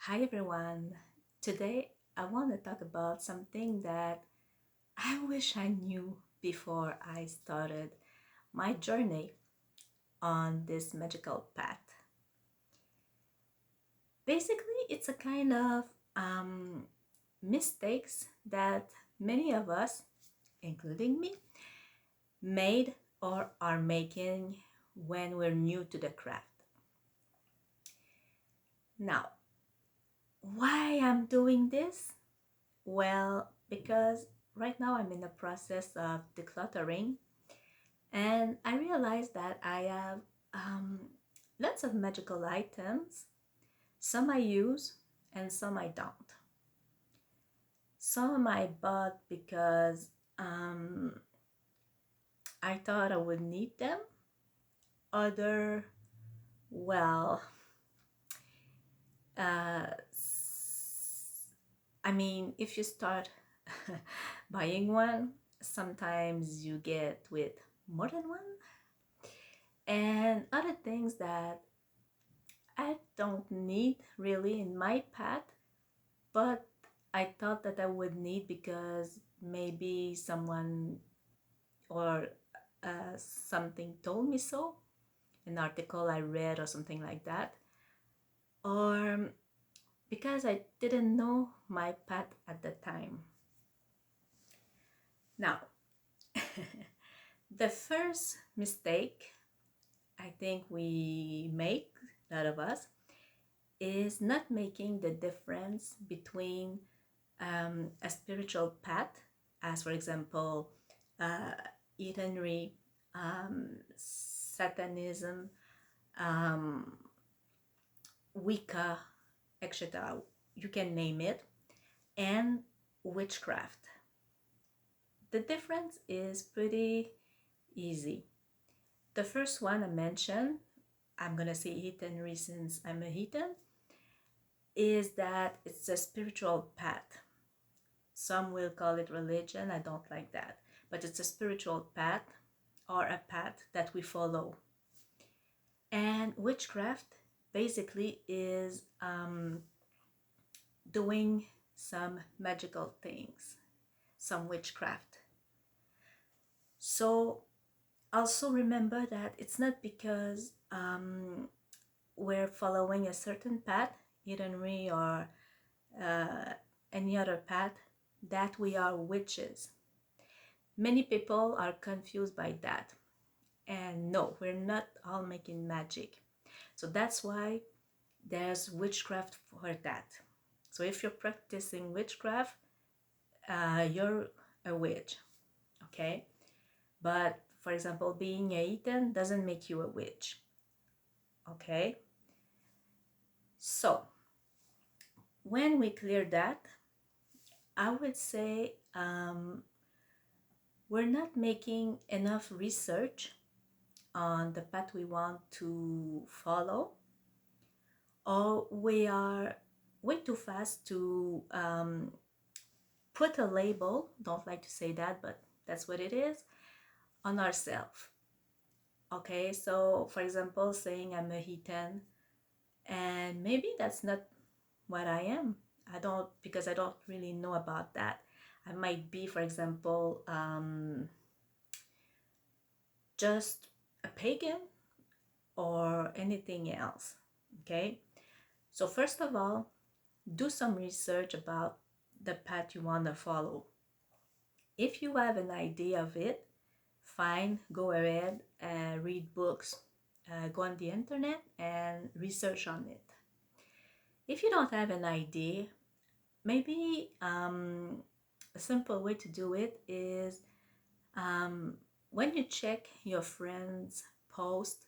Hi everyone. Today I want to talk about something that I wish I knew before I started my journey on this magical path. Basically, it's a kind of um, mistakes that many of us, including me, made or are making when we're new to the craft. Now, why I'm doing this? Well, because right now I'm in the process of decluttering and I realized that I have um, lots of magical items. Some I use and some I don't. Some I bought because I thought I would need them. Other, well, uh, if you start buying one, sometimes you get with more than one, and other things that I don't need really in my path, but I thought that I would need because maybe someone or something told me so, an article I read or something like that, or because I didn't know my path at the time. Now, the first mistake I think we make, a lot of us, is not making the difference between a spiritual path, as for example, uh, Edenry, Satanism, um, Wicca, etc. You can name it, and witchcraft. The difference is pretty easy. The first one I mentioned, I'm gonna say Heathenry since I'm a Heathen, is that it's a spiritual path. Some will call it religion, I don't like that. But it's a spiritual path or a path that we follow. And witchcraft basically is doing some magical things, some witchcraft. So also remember that it's not because we're following a certain path, Edenry or uh, any other path, that we are witches. Many people are confused by that. And no, we're not all making magic. So that's why there's witchcraft for that. So if you're practicing witchcraft, you're a witch, okay? But for example, being a heathen doesn't make you a witch, okay? So when we clear that, I would say we're not making enough research on the path we want to follow, or we are way too fast to put a label, don't like to say that, but that's what it is, on ourselves. Okay, so for example, saying I'm a heathen, and maybe that's not what I am. Because I don't really know about that. I might be, for example, just a pagan or anything else. Okay, so first of all, do some research about the path you want to follow. If you have an idea of it, fine, go ahead and read books, go on the internet and research on it. If you don't have an idea, maybe a simple way to do it is when you check your friends' post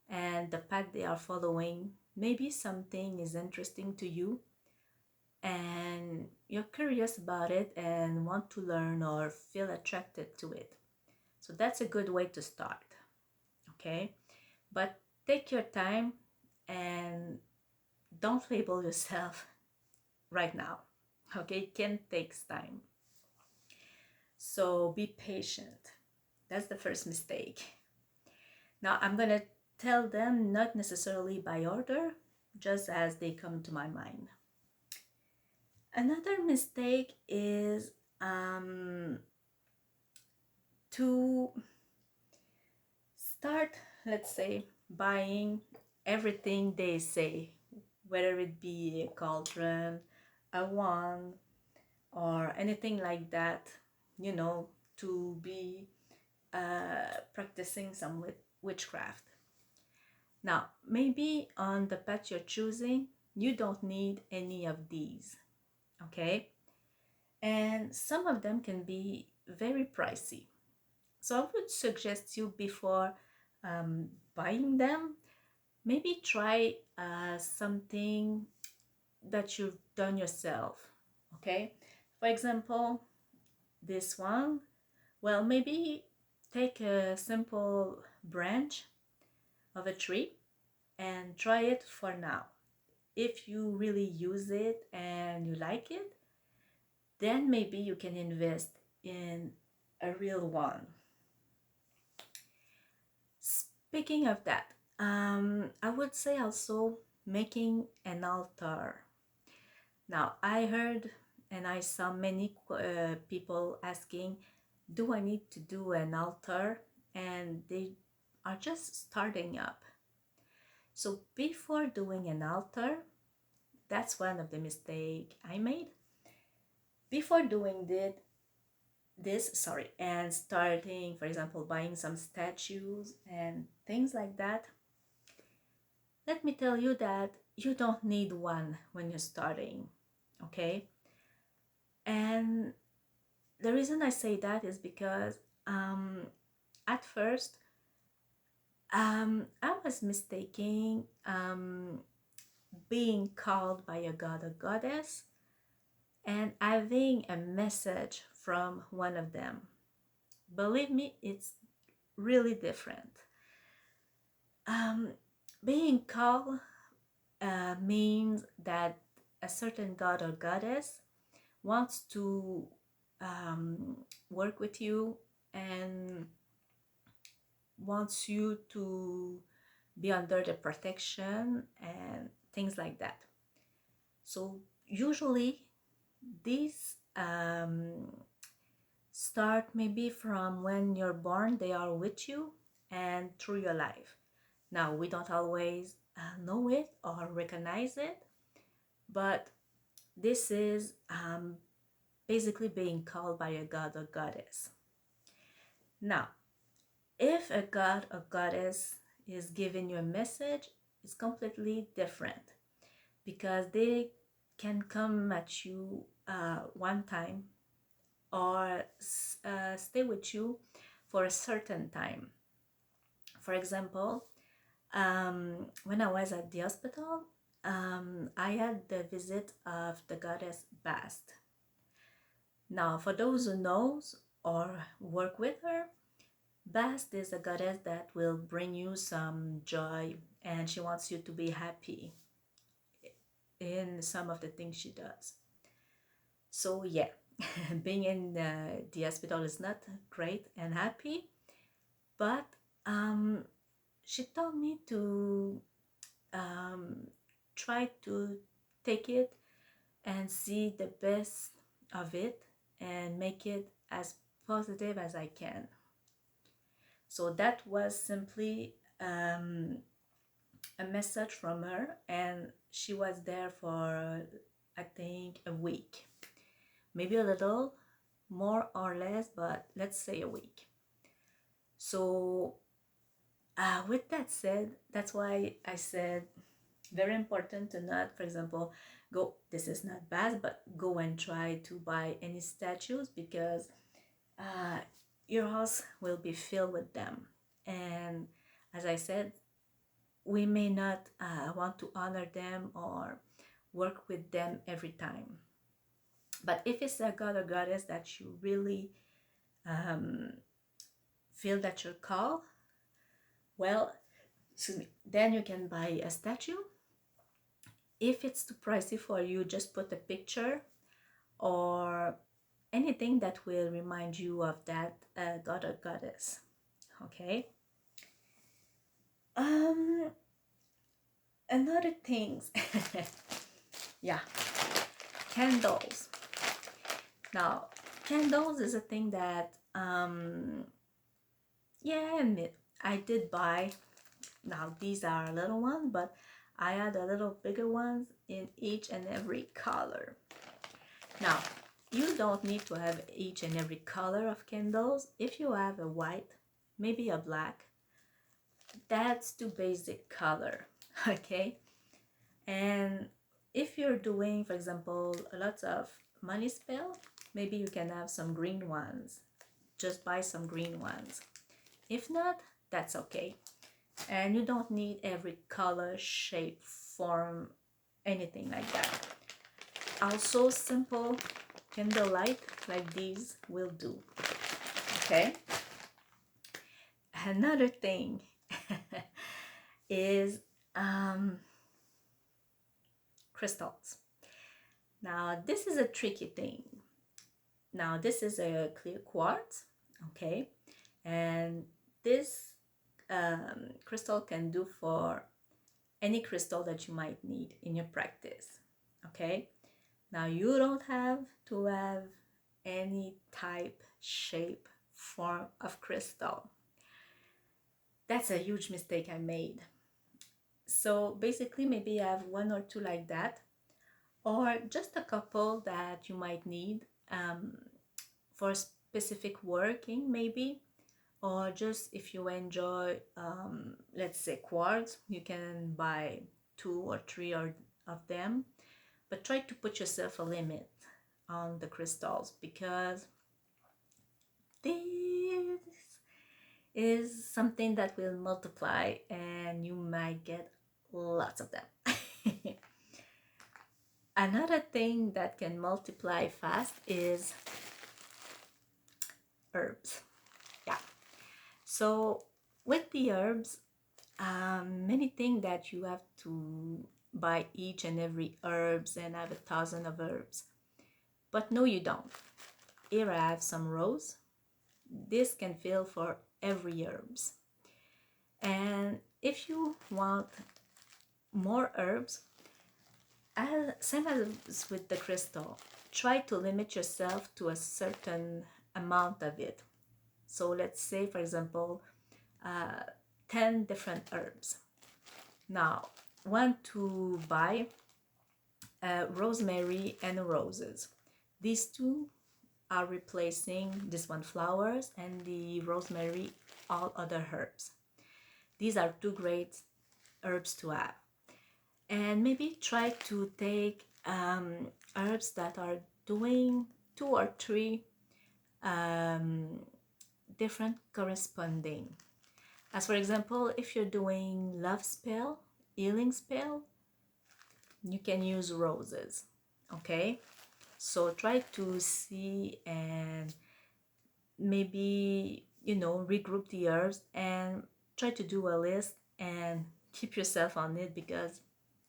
and the path they are following, maybe something is interesting to you and you're curious about it and want to learn or feel attracted to it. So that's a good way to start, okay? But take your time and don't label yourself right now, okay? It can take time. So be patient. That's the first mistake. Now I'm gonna tell them not necessarily by order, just as they come to my mind. Another mistake is to start, let's say, buying everything they say, whether it be a cauldron, a wand, or anything like that, to be practicing some witchcraft. Now, maybe on the pet you're choosing, you don't need any of these, okay? And some of them can be very pricey. So I would suggest you before buying them, maybe try something that you've done yourself, okay? For example, this one, well, maybe take a simple branch of a tree and try it for now. If you really use it and you like it, then maybe you can invest in a real one. Speaking of that, I would say also making an altar. Now, I heard and I saw many people asking, do I need to do an altar? And they are just starting up. So before doing an altar, that's one of the mistakes I made. Before doing this, and starting, for example, buying some statues and things like that, let me tell you that you don't need one when you're starting, okay? And the reason I say that is because at first I was mistaking being called by a god or goddess and having a message from one of them. Believe me, it's really different. Being called means that a certain god or goddess wants to work with you and wants you to be under the protection and things like that. So usually these start maybe from when you're born, they are with you and through your life. Now, we don't always know it or recognize it, but this is basically being called by a god or goddess. Now, if a god or goddess is giving you a message, it's completely different because they can come at you one time or stay with you for a certain time. For example, when I was at the hospital, I had the visit of the goddess Bast. Now, for those who knows or work with her, Bast is a goddess that will bring you some joy and she wants you to be happy in some of the things she does. So yeah, being in the hospital is not great and happy, but she told me to try to take it and see the best of it and make it as positive as I can. So that was simply a message from her, and she was there for I think a week, maybe a little more or less, but let's say a week. So with that said, that's why I said very important to not, for example, go, this is not bad, but go and try to buy any statues because your house will be filled with them. And as I said, we may not want to honor them or work with them every time. But if it's a god or goddess that you really feel that you're called, well, then you can buy a statue. If it's too pricey for you, just put a picture or anything that will remind you of that god or goddess. Okay. Another things. Yeah. candles. Now, candles is a thing that, yeah, I admit, I did buy. Now, these are a little one, but I had a little bigger ones in each and every color. Now, you don't need to have each and every color of candles. If you have a white, maybe a black, that's the basic color, okay? And if you're doing, for example, lots of money spell, maybe you can have some green ones. Just buy some green ones. If not, that's okay. And you don't need every color, shape, form, anything like that. Also, simple candlelight like these will do. Okay? Another thing is crystals. Now, this is a tricky thing. Now, this is a clear quartz, okay? And this crystal can do for any crystal that you might need in your practice, okay? Now, you don't have to have any type, shape, form of crystal. That's a huge mistake I made. So basically, maybe I have one or two like that, or just a couple that you might need for specific working, maybe, or just if you enjoy, let's say, quartz, you can buy 2 or 3 of them, but try to put yourself a limit on the crystals, because this is something that will multiply and you might get lots of them. Another thing that can multiply fast is herbs. Yeah. So with the herbs, many think that you have to buy each and every herbs and have 1,000 of herbs. But no, you don't. Here I have some rose. This can fill for every herbs. And if you want more herbs, same as with the crystal, try to limit yourself to a certain amount of it. So let's say, for example, 10 different herbs. Now, want to buy rosemary and roses. These two are replacing this one flowers, and the rosemary all other herbs. These are 2 great herbs to have. And maybe try to take herbs that are doing 2 or 3 different corresponding. As for example, if you're doing love spell, healing spell, you can use roses, okay? So try to see and maybe, regroup the herbs and try to do a list and keep yourself on it, because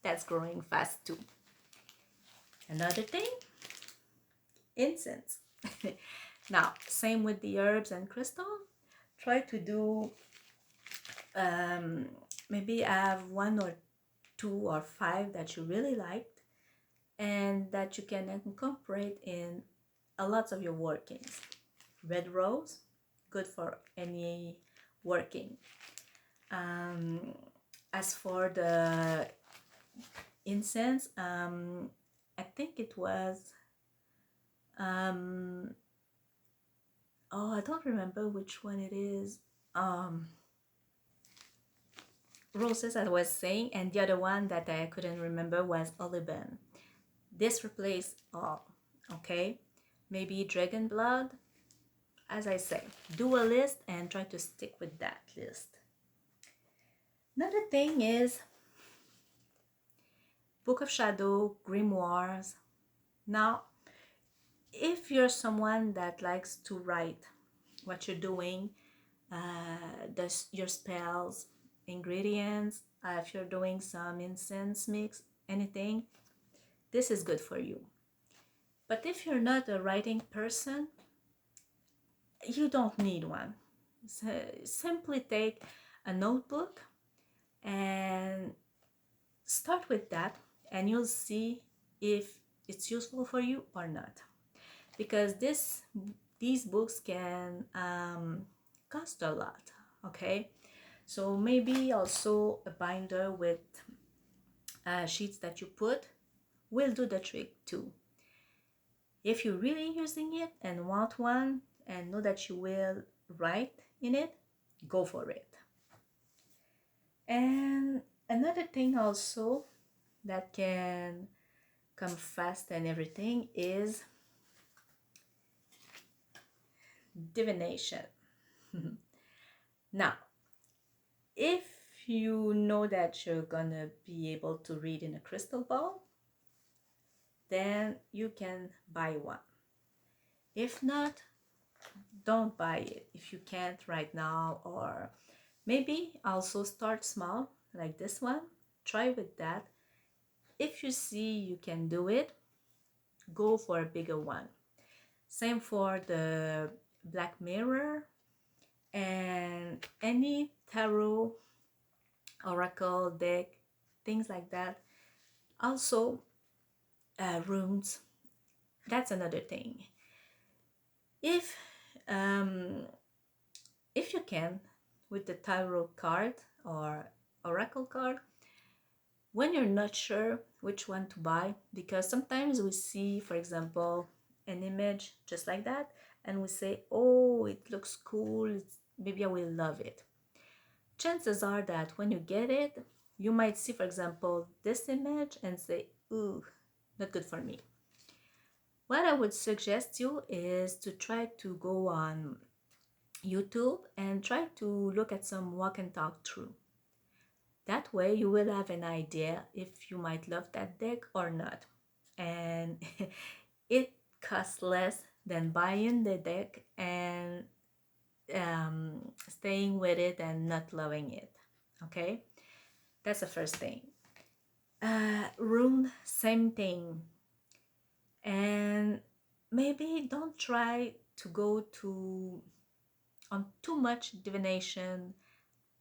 that's growing fast too. Another thing, incense. Now, same with the herbs and crystal. Try to do, maybe have 1 or 2 or 5 that you really liked and that you can incorporate in a lot of your workings. Red rose, good for any working. As for the incense, I think it was, I don't remember which one it is. Roses, as I was saying, and the other one that I couldn't remember was oliban. This replaced all, okay? Maybe dragon blood. As I say, do a list and try to stick with that list. Another thing is Book of Shadow, grimoires. Now, if you're someone that likes to write what you're doing, your spells, ingredients, if you're doing some incense mix, anything, this is good for you. But if you're not a writing person, you don't need one. So simply take a notebook and start with that, and you'll see if it's useful for you or not, because these books can cost a lot. Okay, so maybe also a binder with sheets that you put will do the trick too. If you're really using it and want one and know that you will write in it, go for it. And another thing also that can come fast and everything is divination. Now, if you know that you're gonna be able to read in a crystal ball, then you can buy one. If not, don't buy it if you can't right now, or maybe also start small like this one. Try with that. If you see you can do it, go for a bigger one. Same for the Black Mirror and any tarot, oracle deck, things like that. Also, runes. That's another thing. If um, if you can, with the tarot card or oracle card, when you're not sure which one to buy, because sometimes we see, for example, an image just like that, and we say, oh, it looks cool, maybe I will love it. Chances are that when you get it, you might see, for example, this image and say, ooh, not good for me. What I would suggest you is to try to go on YouTube and try to look at some walk and talk through. That way you will have an idea if you might love that deck or not. And it costs less than buying the deck and staying with it and not loving it. Okay, that's the first thing. Rune, same thing. And maybe don't try to go to on too much divination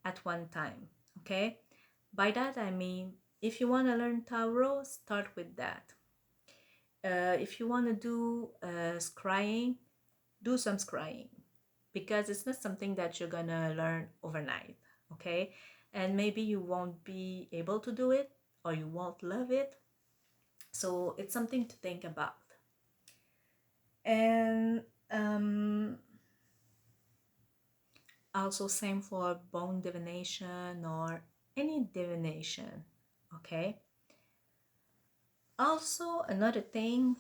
at one time. Okay, by that I mean, if you want to learn tarot, start with that. If you want to do scrying, do some scrying, because it's not something that you're gonna learn overnight. Okay, and maybe you won't be able to do it, or you won't love it, so it's something to think about. And also same for bone divination or any divination. Okay, also another thing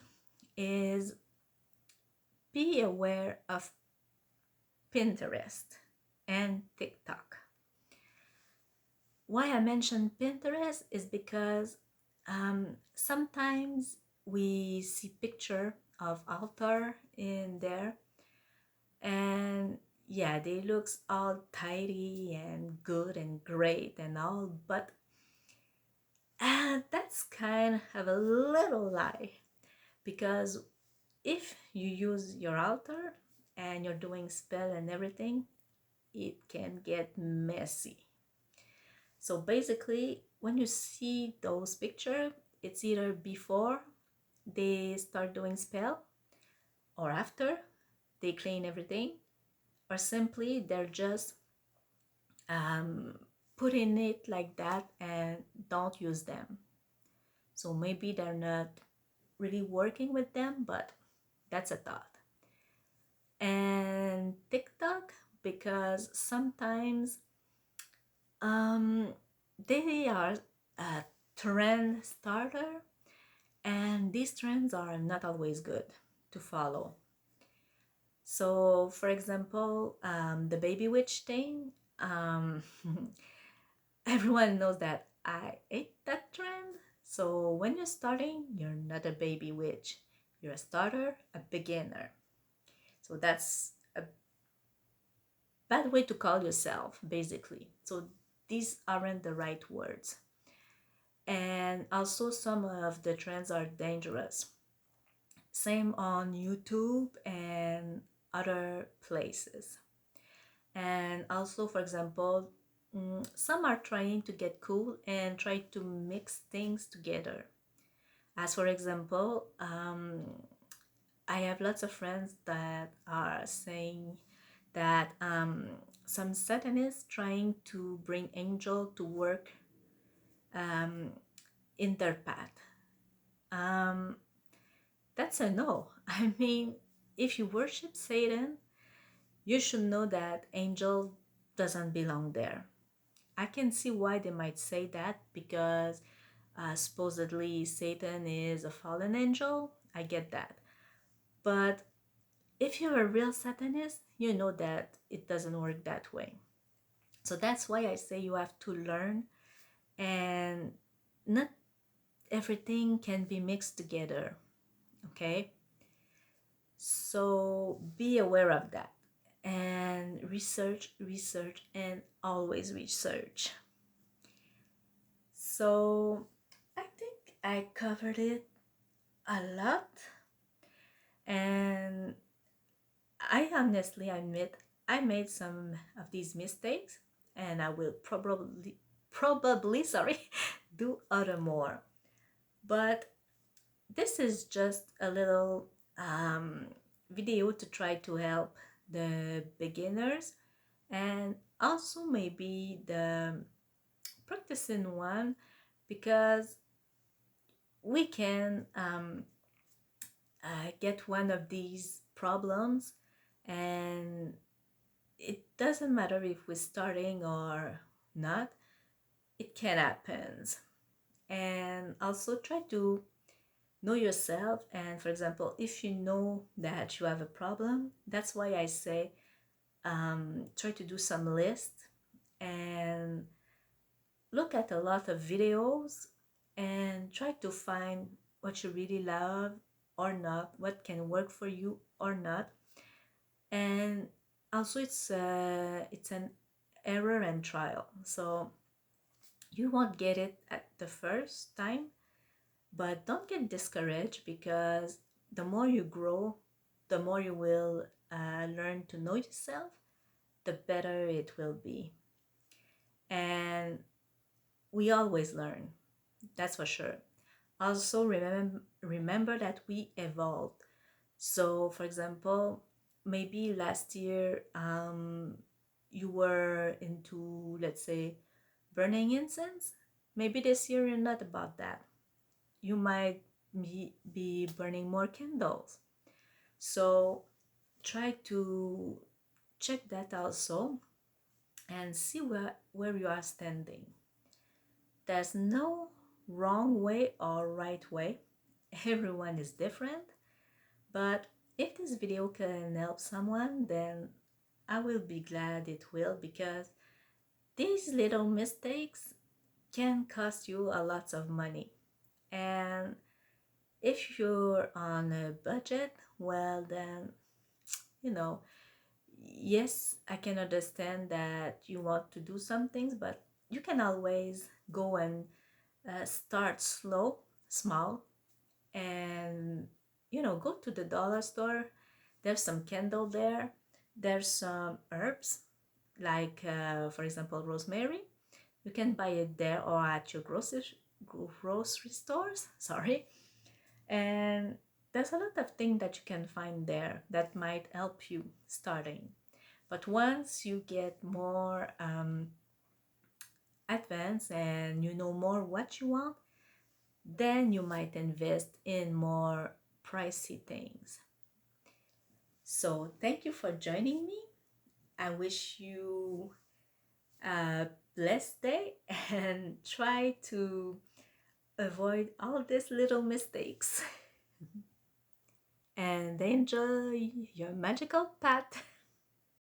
is be aware of Pinterest and TikTok. Why I mention Pinterest is because sometimes we see picture of altar in there, and yeah, they looks all tidy and good and great and all, but that's kind of a little lie, because if you use your altar and you're doing spell and everything, it can get messy. So basically, when you see those pictures, it's either before they start doing spell or after they clean everything, or simply they're just um, putting it like that and don't use them. So maybe they're not really working with them, but that's a thought. And TikTok, because sometimes they are a trend starter, and these trends are not always good to follow. So, for example, the baby witch thing, everyone knows that I ate that trend. So, when you're starting, you're not a baby witch, you're a starter, a beginner. So, that's a bad way to call yourself, basically. So, these aren't the right words. And also, some of the trends are dangerous. Same on YouTube and other places. And also, for example, some are trying to get cool and try to mix things together. As for example, I have lots of friends that are saying that some Satanists trying to bring angel to work um, in their path. Um, that's a no. I mean, if you worship Satan, you should know that angel doesn't belong there. I can see why they might say that because supposedly Satan is a fallen angel. I get that. But if you're a real Satanist, you know that it doesn't work that way. So that's why I say you have to learn, and not everything can be mixed together. Okay? So be aware of that and research, and always research. So I think I covered it a lot, and I honestly admit I made some of these mistakes, and I will probably sorry do other more. But this is just a little um, video to try to help the beginners, and also maybe the practicing one, because we can get one of these problems, and it doesn't matter if we're starting or not, it can happen. And also try to know yourself, and for example, if you know that you have a problem, that's why I say try to do some list and look at a lot of videos and try to find what you really love or not, what can work for you or not. And also it's an error and trial, so you won't get it at the first time, but don't get discouraged, because the more you grow, the more you will learn to know yourself, the better it will be. And we always learn, that's for sure. Also remember that we evolved. So for example, maybe last year you were into, let's say, burning incense. Maybe this year you're not about that. You might be burning more candles. So try to check that also and see where you are standing. There's no wrong way or right way. Everyone is different. But if this video can help someone, then I will be glad it will, because these little mistakes can cost you a lot of money. And if you're on a budget, well, then, you know, yes, I can understand that you want to do some things, but you can always go and start small, and, go to the dollar store. There's some candle there. There's some herbs, like, for example, rosemary. You can buy it there or at your grocery stores. Sorry. And there's a lot of things that you can find there that might help you starting. But once you get more advanced and you know more what you want, then you might invest in more pricey things. So thank you for joining me. I wish you a blessed day and try to avoid all these little mistakes and enjoy your magical path.